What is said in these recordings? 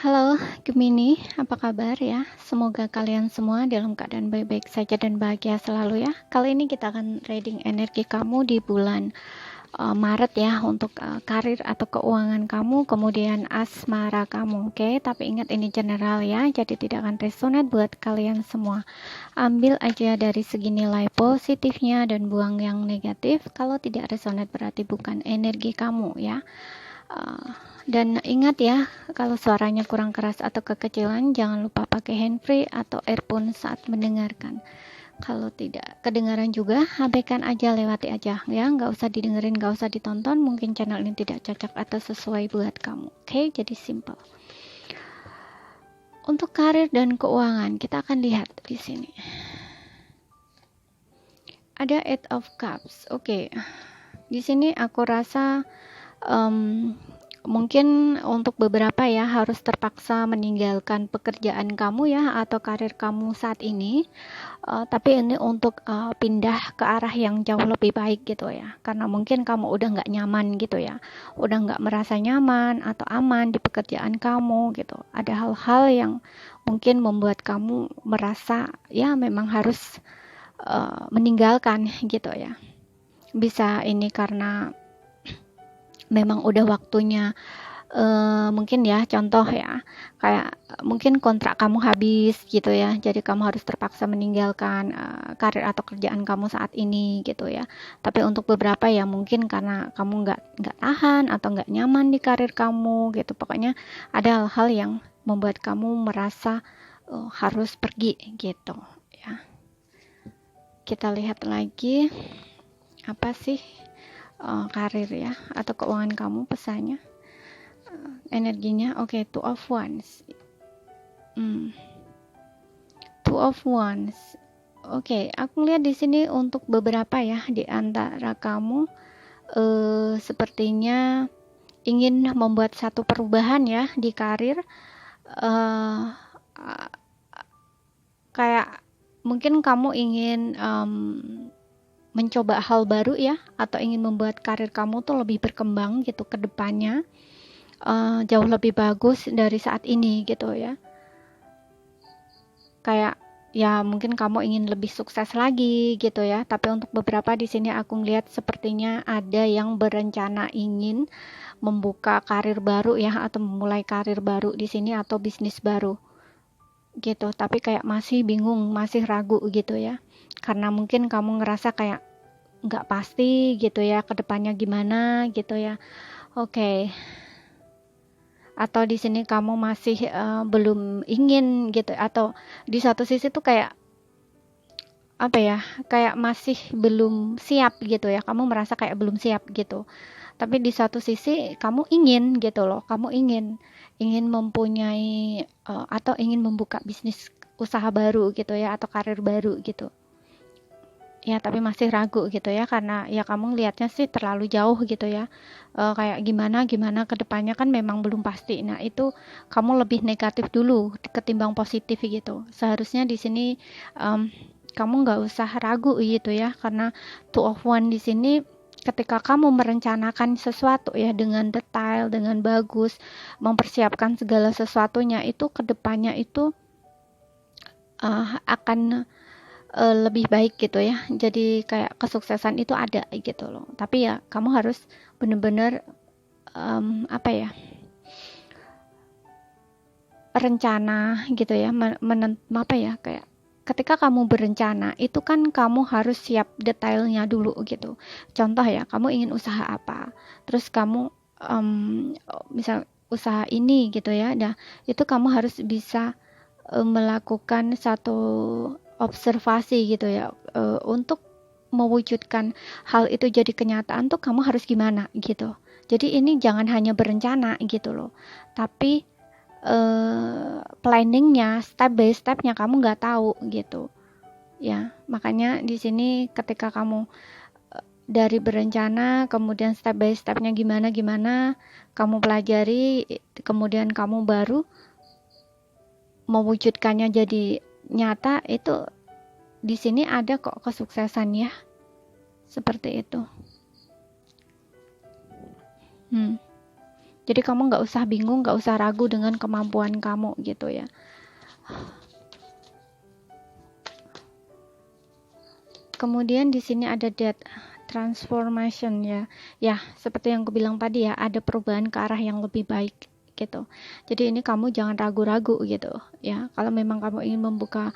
Halo Gemini, apa kabar ya? Semoga kalian semua dalam keadaan baik-baik saja dan bahagia selalu ya. Kali ini kita akan reading energi kamu di bulan Maret ya untuk karir atau keuangan kamu, kemudian asmara kamu, oke? Tapi ingat ini general ya, jadi tidak akan resonate buat kalian semua. Ambil aja dari segi nilai positifnya dan buang yang negatif. Kalau tidak resonate berarti bukan energi kamu ya. Dan ingat ya, kalau suaranya kurang keras atau kekecilan, jangan lupa pakai handfree atau earphone saat mendengarkan. Kalau tidak kedengaran juga, abaikan aja, lewati aja ya, nggak usah didengerin, nggak usah ditonton. Mungkin channel ini tidak cocok atau sesuai buat kamu. Oke, jadi simple. Untuk karir dan keuangan, kita akan lihat di sini. Ada Eight of Cups. Oke, di sini aku rasa mungkin untuk beberapa ya harus terpaksa meninggalkan pekerjaan kamu ya atau karir kamu saat ini, tapi ini untuk pindah ke arah yang jauh lebih baik gitu ya, karena mungkin kamu udah nggak nyaman gitu ya, udah nggak merasa nyaman atau aman di pekerjaan kamu gitu. Ada hal-hal yang mungkin membuat kamu merasa ya memang harus meninggalkan gitu ya. Bisa ini karena memang udah waktunya, mungkin ya contoh ya kayak mungkin kontrak kamu habis gitu ya, jadi kamu harus terpaksa meninggalkan karir atau kerjaan kamu saat ini gitu ya. Tapi untuk beberapa ya mungkin karena kamu nggak tahan atau nggak nyaman di karir kamu gitu, pokoknya ada hal-hal yang membuat kamu merasa harus pergi gitu ya. Kita lihat lagi apa sih karir ya atau keuangan kamu, pesannya, energinya. Oke, Two of Wands. Two of Wands. Oke, aku lihat di sini untuk beberapa ya di antara kamu sepertinya ingin membuat satu perubahan ya di karir, kayak mungkin kamu ingin mencoba hal baru ya, atau ingin membuat karir kamu tuh lebih berkembang gitu ke depannya, jauh lebih bagus dari saat ini gitu ya. Kayak ya mungkin kamu ingin lebih sukses lagi gitu ya. Tapi untuk beberapa di sini aku melihat sepertinya ada yang berencana ingin membuka karir baru ya, atau memulai karir baru di sini atau bisnis baru gitu. Tapi kayak masih bingung, masih ragu gitu ya. Karena mungkin kamu ngerasa kayak nggak pasti gitu ya kedepannya gimana gitu ya. Oke. Atau di sini kamu masih belum ingin gitu, atau di satu sisi tuh kayak apa ya, kayak masih belum siap gitu ya, kamu merasa kayak belum siap gitu, tapi di satu sisi kamu ingin gitu loh, kamu ingin mempunyai atau ingin membuka bisnis usaha baru gitu ya, atau karir baru gitu ya, tapi masih ragu gitu ya, karena ya kamu lihatnya sih terlalu jauh gitu ya, kayak gimana kedepannya kan memang belum pasti. Nah itu kamu lebih negatif dulu ketimbang positif gitu. Seharusnya di sini kamu nggak usah ragu gitu ya, karena Two of One di sini ketika kamu merencanakan sesuatu ya dengan detail, dengan bagus, mempersiapkan segala sesuatunya, itu kedepannya itu akan lebih baik gitu ya. Jadi kayak kesuksesan itu ada gitu loh. Tapi ya kamu harus bener-bener apa ya, rencana gitu ya, apa ya, kayak ketika kamu berencana itu kan kamu harus siap detailnya dulu gitu. Contoh ya, kamu ingin usaha apa, terus kamu misal usaha ini gitu ya, nah itu kamu harus bisa melakukan satu observasi gitu ya, untuk mewujudkan hal itu jadi kenyataan tuh kamu harus gimana gitu. Jadi ini jangan hanya berencana gitu loh, tapi planningnya, step by stepnya kamu nggak tahu gitu ya. Makanya di sini ketika kamu dari berencana, kemudian step by stepnya gimana kamu pelajari, kemudian kamu baru mewujudkannya jadi nyata, itu di sini ada kok kesuksesan ya, seperti itu. Jadi kamu nggak usah bingung, nggak usah ragu dengan kemampuan kamu gitu ya. Kemudian di sini ada death, transformation ya. Ya, seperti yang aku bilang tadi ya, ada perubahan ke arah yang lebih baik gitu. Jadi ini kamu jangan ragu-ragu gitu ya. Kalau memang kamu ingin membuka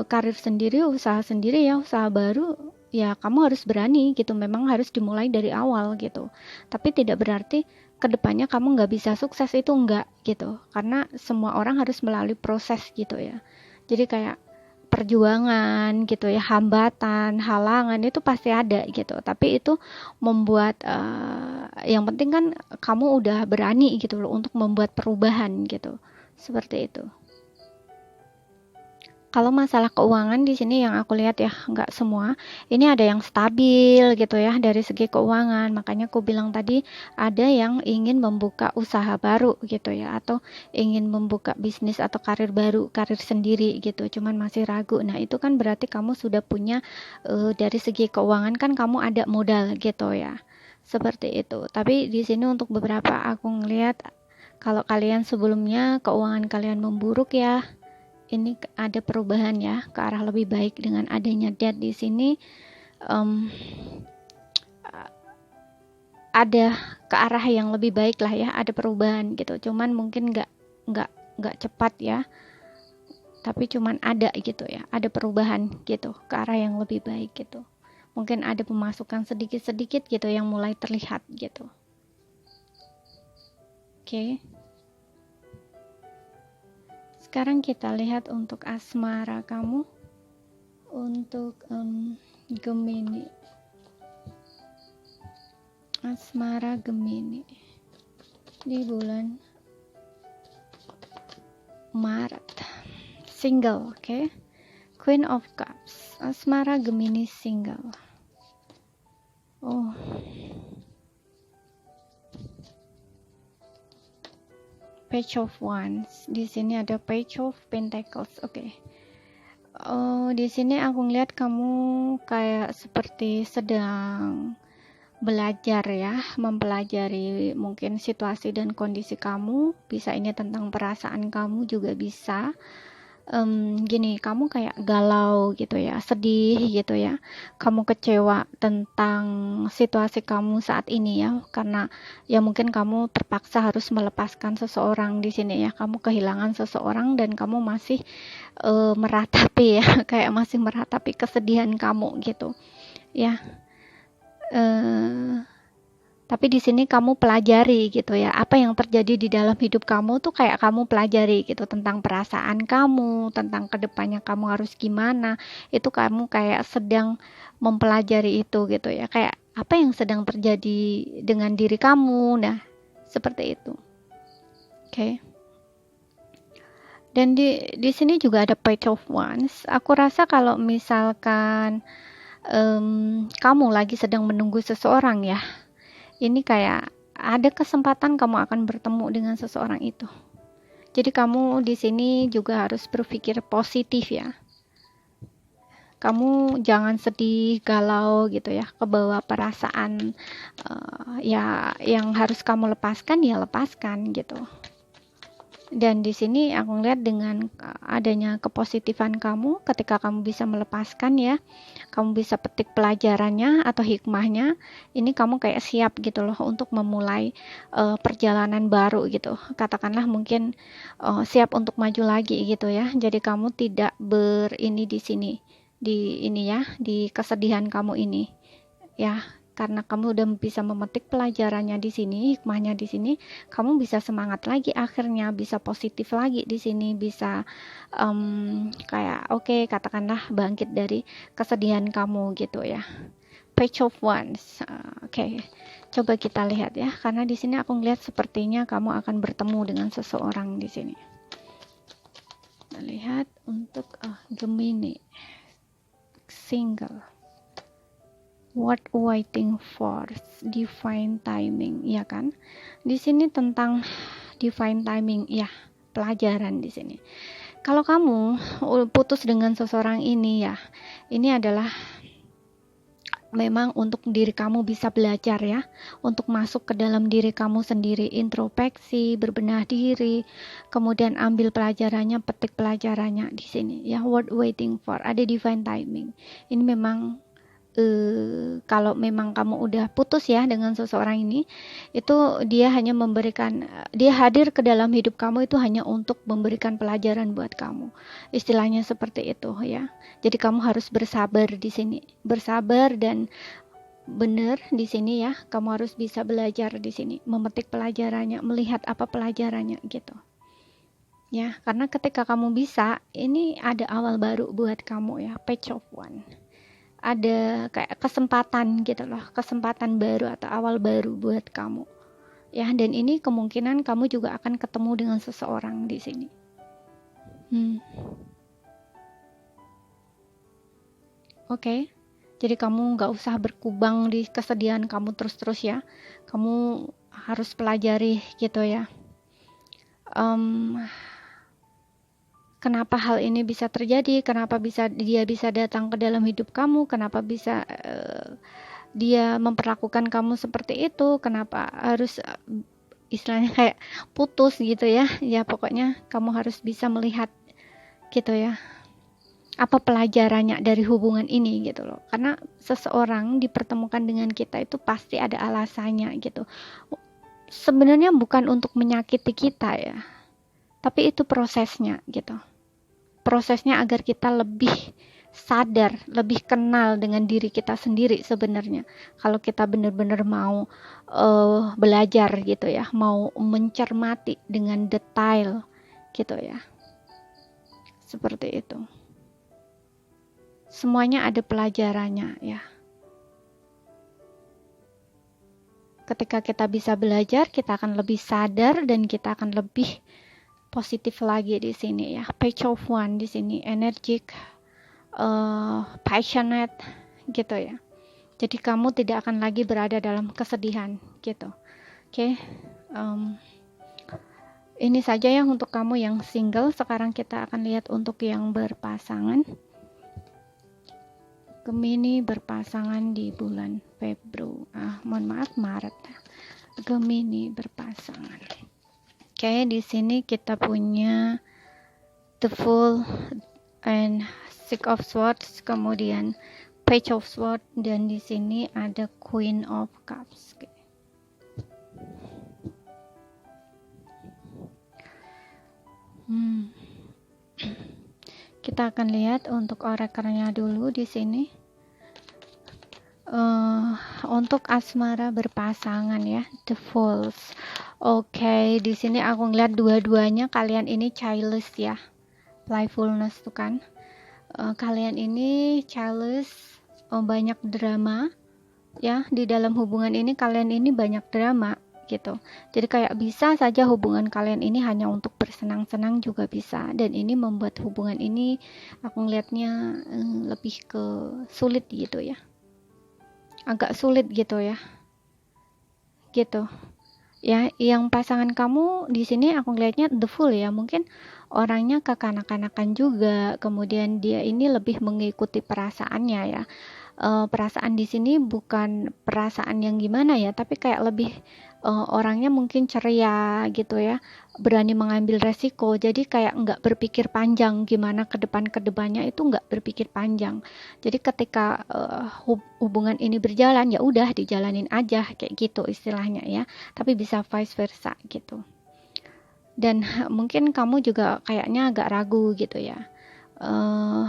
karir sendiri, usaha sendiri ya, usaha baru, ya kamu harus berani gitu. Memang harus dimulai dari awal gitu. Tapi tidak berarti kedepannya kamu nggak bisa sukses, itu enggak gitu. Karena semua orang harus melalui proses gitu ya. Jadi kayak perjuangan gitu ya, hambatan, halangan itu pasti ada gitu. Tapi itu membuat yang penting kan kamu udah berani gitu loh untuk membuat perubahan gitu. Seperti itu. Kalau masalah keuangan di sini yang aku lihat ya, nggak semua. Ini ada yang stabil gitu ya dari segi keuangan. Makanya aku bilang tadi ada yang ingin membuka usaha baru gitu ya, atau ingin membuka bisnis atau karir baru, karir sendiri gitu. Cuman masih ragu. Nah, itu kan berarti kamu sudah punya dari segi keuangan kan kamu ada modal gitu ya. Seperti itu. Tapi di sini untuk beberapa aku ngelihat kalau kalian sebelumnya keuangan kalian memburuk ya, ini ada perubahan ya ke arah lebih baik dengan adanya debt di sini. Ada ke arah yang lebih baik lah ya, ada perubahan gitu. Cuman mungkin nggak cepat ya, tapi cuman ada gitu ya, ada perubahan gitu ke arah yang lebih baik gitu. Mungkin ada pemasukan sedikit-sedikit gitu yang mulai terlihat gitu. Oke. Sekarang kita lihat untuk asmara kamu, untuk Gemini. Asmara Gemini di bulan Maret. Single, oke. Queen of Cups. Asmara Gemini single. Oh. Page of Wands. Di sini ada Page of Pentacles. Oke. Oh, di sini aku ngeliat kamu kayak seperti sedang belajar ya, mempelajari mungkin situasi dan kondisi kamu. Bisa ini tentang perasaan kamu juga bisa. Gini, kamu kayak galau gitu ya, sedih gitu ya, kamu kecewa tentang situasi kamu saat ini ya, karena ya mungkin kamu terpaksa harus melepaskan seseorang di sini ya, kamu kehilangan seseorang dan kamu masih meratapi ya, kayak masih meratapi kesedihan kamu gitu ya. Tapi di sini kamu pelajari gitu ya, apa yang terjadi di dalam hidup kamu tuh kayak kamu pelajari gitu, tentang perasaan kamu, tentang kedepannya kamu harus gimana, itu kamu kayak sedang mempelajari itu gitu ya, kayak apa yang sedang terjadi dengan diri kamu, nah seperti itu. Oke. Dan di sini juga ada Page of Wands. Aku rasa kalau misalkan kamu lagi sedang menunggu seseorang ya, ini kayak ada kesempatan kamu akan bertemu dengan seseorang itu. Jadi kamu di sini juga harus berpikir positif ya. Kamu jangan sedih, galau gitu ya, kebawa perasaan ya yang harus kamu lepaskan ya lepaskan gitu. Dan di sini aku ngeliat dengan adanya kepositifan kamu, ketika kamu bisa melepaskan ya, kamu bisa petik pelajarannya atau hikmahnya, ini kamu kayak siap gitu loh untuk memulai perjalanan baru gitu. Katakanlah mungkin siap untuk maju lagi gitu ya. Jadi kamu tidak berini di sini, di ini ya, di kesedihan kamu ini ya. Karena kamu udah bisa memetik pelajarannya di sini, hikmahnya di sini, kamu bisa semangat lagi akhirnya, bisa positif lagi di sini, bisa kayak oke, katakanlah bangkit dari kesedihan kamu gitu ya. Page of Wands. Oke. Coba kita lihat ya, karena di sini aku ngeliat sepertinya kamu akan bertemu dengan seseorang di sini. Kita lihat untuk Gemini single. What waiting for, divine timing, ya kan? Di sini tentang divine timing, ya, pelajaran di sini. Kalau kamu putus dengan seseorang ini ya, ini adalah memang untuk diri kamu bisa belajar ya, untuk masuk ke dalam diri kamu sendiri, introspeksi, berbenah diri, kemudian ambil pelajarannya, petik pelajarannya di sini ya. Worth waiting for, ada divine timing. Ini memang kalau memang kamu udah putus ya dengan seseorang ini, itu dia hanya memberikan, dia hadir ke dalam hidup kamu itu hanya untuk memberikan pelajaran buat kamu, istilahnya seperti itu ya. Jadi kamu harus bersabar di sini, bersabar dan benar di sini ya. Kamu harus bisa belajar di sini, memetik pelajarannya, melihat apa pelajarannya gitu ya. Karena ketika kamu bisa, ini ada awal baru buat kamu ya, page of one. Ada kayak kesempatan gitu loh, kesempatan baru atau awal baru buat kamu ya. Dan ini kemungkinan kamu juga akan ketemu dengan seseorang di sini. Oke. Jadi kamu nggak usah berkubang di kesedihan kamu terus-terus ya. Kamu harus pelajari gitu ya. Kenapa hal ini bisa terjadi, kenapa dia bisa datang ke dalam hidup kamu, kenapa bisa dia memperlakukan kamu seperti itu, kenapa harus istilahnya kayak putus gitu ya. Ya pokoknya kamu harus bisa melihat gitu ya, apa pelajarannya dari hubungan ini gitu loh. Karena seseorang dipertemukan dengan kita itu pasti ada alasannya gitu. Sebenarnya bukan untuk menyakiti kita ya, tapi itu prosesnya gitu. Prosesnya agar kita lebih sadar, lebih kenal dengan diri kita sendiri sebenarnya. Kalau kita benar-benar mau belajar gitu ya, mau mencermati dengan detail gitu ya. Seperti itu. Semuanya ada pelajarannya ya. Ketika kita bisa belajar, kita akan lebih sadar dan kita akan lebih positif lagi di sini ya. Page of one di sini, energik, passionate gitu ya. Jadi kamu tidak akan lagi berada dalam kesedihan gitu. Oke. Ini saja ya untuk kamu yang single. Sekarang kita akan lihat untuk yang berpasangan. Gemini berpasangan di bulan Maret. Gemini berpasangan. Oke, di sini kita punya The Fool and Six of Swords, kemudian Page of Swords, dan di sini ada Queen of Cups. Kita akan lihat untuk orakelnya dulu di sini. Untuk asmara berpasangan ya, The Fools. Oke, di sini aku ngeliat dua-duanya kalian ini childless ya, playfulness tuh kan. Kalian ini childless, banyak drama ya di dalam hubungan ini. Kalian ini banyak drama gitu. Jadi kayak bisa saja hubungan kalian ini hanya untuk bersenang-senang juga bisa, dan ini membuat hubungan ini aku ngeliatnya lebih ke sulit gitu ya, agak sulit gitu ya, gitu ya. Yang pasangan kamu di sini aku ngeliatnya The Fool ya, mungkin orangnya kekanak-kanakan juga, kemudian dia ini lebih mengikuti perasaannya ya. Perasaan di sini bukan perasaan yang gimana ya, tapi kayak lebih orangnya mungkin ceria gitu ya, berani mengambil resiko. Jadi kayak nggak berpikir panjang gimana ke depannya, itu nggak berpikir panjang. Jadi ketika hubungan ini berjalan, ya udah dijalanin aja kayak gitu istilahnya ya. Tapi bisa vice versa gitu. Dan mungkin kamu juga kayaknya agak ragu gitu ya.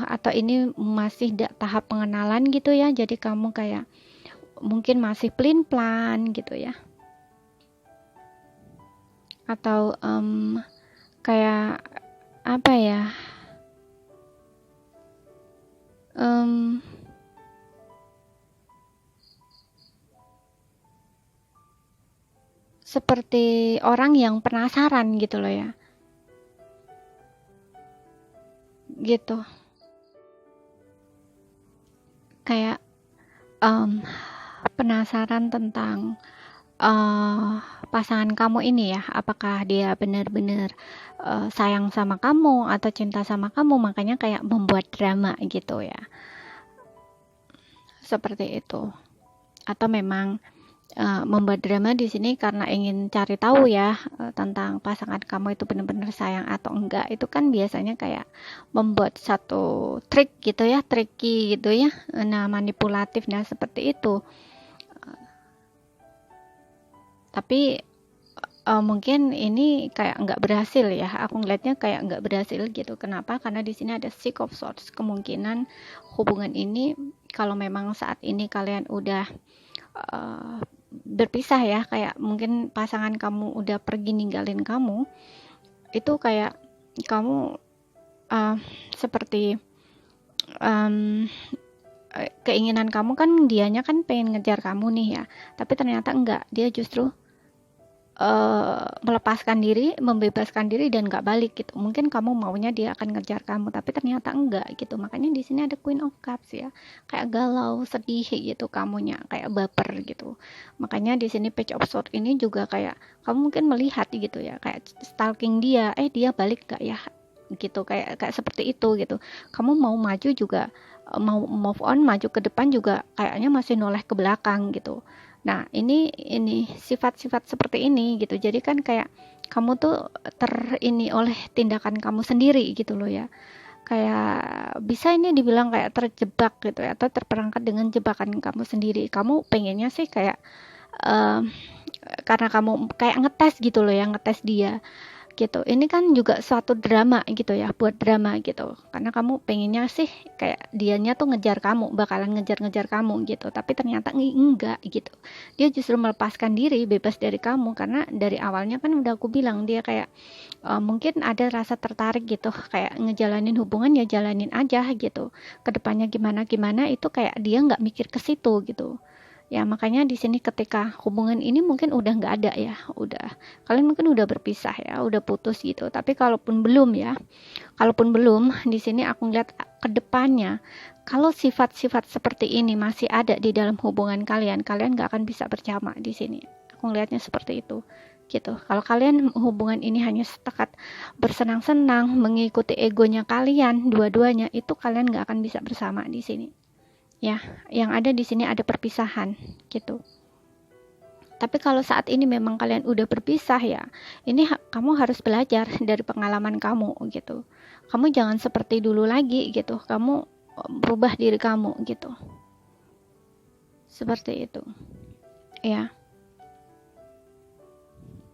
Atau ini masih tahap pengenalan gitu ya, jadi kamu kayak mungkin masih pelin-pelan gitu ya, atau kayak apa ya, seperti orang yang penasaran gitu loh ya, gitu, kayak penasaran tentang pasangan kamu ini ya, apakah dia benar-benar sayang sama kamu atau cinta sama kamu, makanya kayak membuat drama gitu ya. seperti itu. Atau memang membuat drama di sini karena ingin cari tahu ya tentang pasangan kamu itu benar-benar sayang atau enggak. Itu kan biasanya kayak membuat satu trik gitu ya, tricky gitu ya, nah manipulatif, nah seperti itu. Tapi mungkin ini kayak nggak berhasil ya, aku ngeliatnya kayak nggak berhasil gitu. Kenapa? Karena di sini ada Six of Swords. Kemungkinan hubungan ini kalau memang saat ini kalian udah berpisah ya, kayak mungkin pasangan kamu udah pergi ninggalin kamu, itu kayak kamu seperti keinginan kamu kan, dianya kan pengen ngejar kamu nih ya, tapi ternyata enggak, dia justru melepaskan diri, membebaskan diri dan nggak balik gitu. Mungkin kamu maunya dia akan ngejar kamu, tapi ternyata enggak gitu. Makanya di sini ada Queen of Cups ya, kayak galau, sedih gitu kamunya, kayak baper gitu. Makanya di sini Page of Swords ini juga kayak kamu mungkin melihat gitu ya, kayak stalking dia, dia balik nggak ya gitu, kayak seperti itu gitu. Kamu mau maju juga, mau move on, maju ke depan juga kayaknya masih noleh ke belakang gitu. Nah, ini sifat-sifat seperti ini gitu. Jadi kan kayak kamu tuh ini oleh tindakan kamu sendiri gitu loh ya. Kayak bisa ini dibilang kayak terjebak gitu ya, atau terperangkap dengan jebakan kamu sendiri. Kamu pengennya sih kayak karena kamu kayak ngetes gitu loh ya, ngetes dia gitu. Ini kan juga suatu drama gitu ya, buat drama gitu. Karena kamu pengennya sih kayak dianya tuh ngejar kamu, bakalan ngejar-ngejar kamu gitu. Tapi ternyata enggak gitu. Dia justru melepaskan diri, bebas dari kamu. Karena dari awalnya kan udah aku bilang, dia kayak mungkin ada rasa tertarik gitu. Kayak ngejalanin hubungan ya jalanin aja gitu. Kedepannya gimana-gimana itu kayak dia nggak mikir ke situ gitu. Ya makanya di sini ketika hubungan ini mungkin udah nggak ada ya, udah kalian mungkin udah berpisah ya, udah putus gitu. Tapi kalaupun belum ya, kalaupun belum, di sini aku ngeliat ke depannya, kalau sifat-sifat seperti ini masih ada di dalam hubungan kalian, kalian nggak akan bisa bersama di sini. Aku ngeliatnya seperti itu gitu. Kalau kalian hubungan ini hanya setakat bersenang-senang, mengikuti egonya kalian dua-duanya, itu kalian nggak akan bisa bersama di sini. Ya, yang ada di sini ada perpisahan gitu. Tapi kalau saat ini memang kalian udah berpisah ya, ini kamu harus belajar dari pengalaman kamu gitu. Kamu jangan seperti dulu lagi gitu. Kamu berubah diri kamu gitu. Seperti itu. Ya.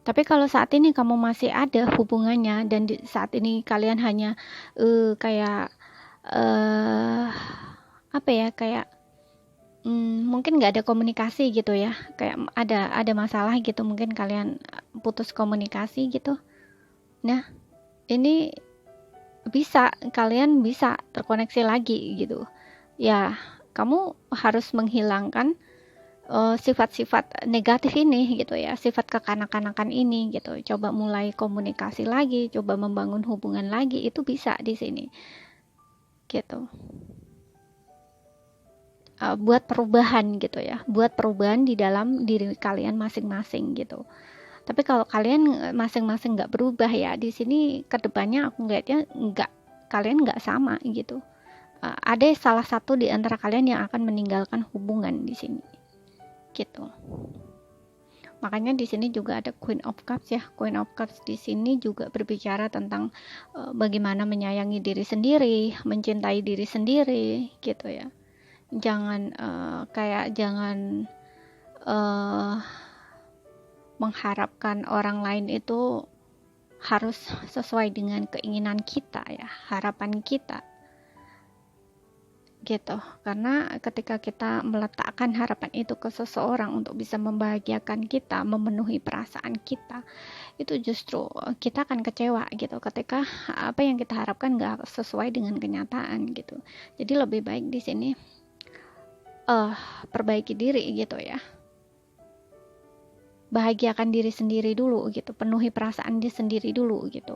Tapi kalau saat ini kamu masih ada hubungannya dan saat ini kalian hanya kayak apa ya, kayak mungkin nggak ada komunikasi gitu ya, kayak ada masalah gitu, mungkin kalian putus komunikasi gitu. Nah, ini kalian bisa terkoneksi lagi gitu ya. Kamu harus menghilangkan sifat-sifat negatif ini gitu ya, sifat kekanak-kanakan ini gitu. Coba mulai komunikasi lagi, coba membangun hubungan lagi, itu bisa di sini gitu. Buat perubahan gitu ya, buat perubahan di dalam diri kalian masing-masing gitu. Tapi kalau kalian masing-masing nggak berubah ya, di sini kedepannya aku ngeliatnya kalian nggak sama gitu. Ada salah satu di antara kalian yang akan meninggalkan hubungan di sini gitu. Makanya di sini juga ada Queen of Cups ya. Queen of Cups di sini juga berbicara tentang bagaimana menyayangi diri sendiri, mencintai diri sendiri gitu ya. Jangan jangan mengharapkan orang lain itu harus sesuai dengan keinginan kita ya, harapan kita gitu. Karena ketika kita meletakkan harapan itu ke seseorang untuk bisa membahagiakan kita, memenuhi perasaan kita, itu justru kita akan kecewa gitu ketika apa yang kita harapkan nggak sesuai dengan kenyataan gitu. Jadi lebih baik di sini perbaiki diri gitu ya, bahagiakan diri sendiri dulu gitu, penuhi perasaan diri sendiri dulu gitu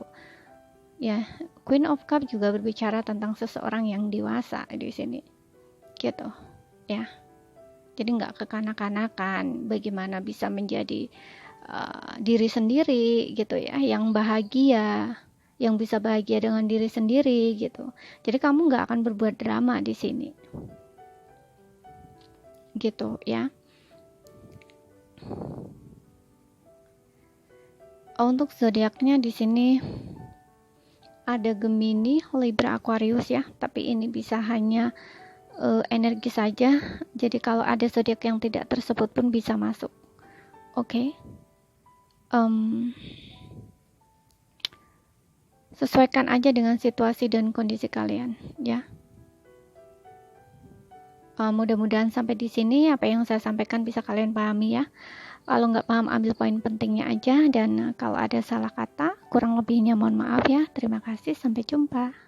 ya. Queen of Cups juga berbicara tentang seseorang yang dewasa di sini gitu ya. Jadi nggak kekanak-kanakan, bagaimana bisa menjadi diri sendiri gitu ya, yang bahagia, yang bisa bahagia dengan diri sendiri gitu. Jadi kamu nggak akan berbuat drama di sini. gitu ya. Untuk zodiaknya di sini ada Gemini, Libra, Aquarius ya, tapi ini bisa hanya energi saja. Jadi kalau ada zodiak yang tidak tersebut pun bisa masuk. Oke. Sesuaikan aja dengan situasi dan kondisi kalian ya. Mudah-mudahan sampai di sini apa yang saya sampaikan bisa kalian pahami ya. Kalau nggak paham, ambil poin pentingnya aja, dan kalau ada salah kata kurang lebihnya mohon maaf ya. Terima kasih, sampai jumpa.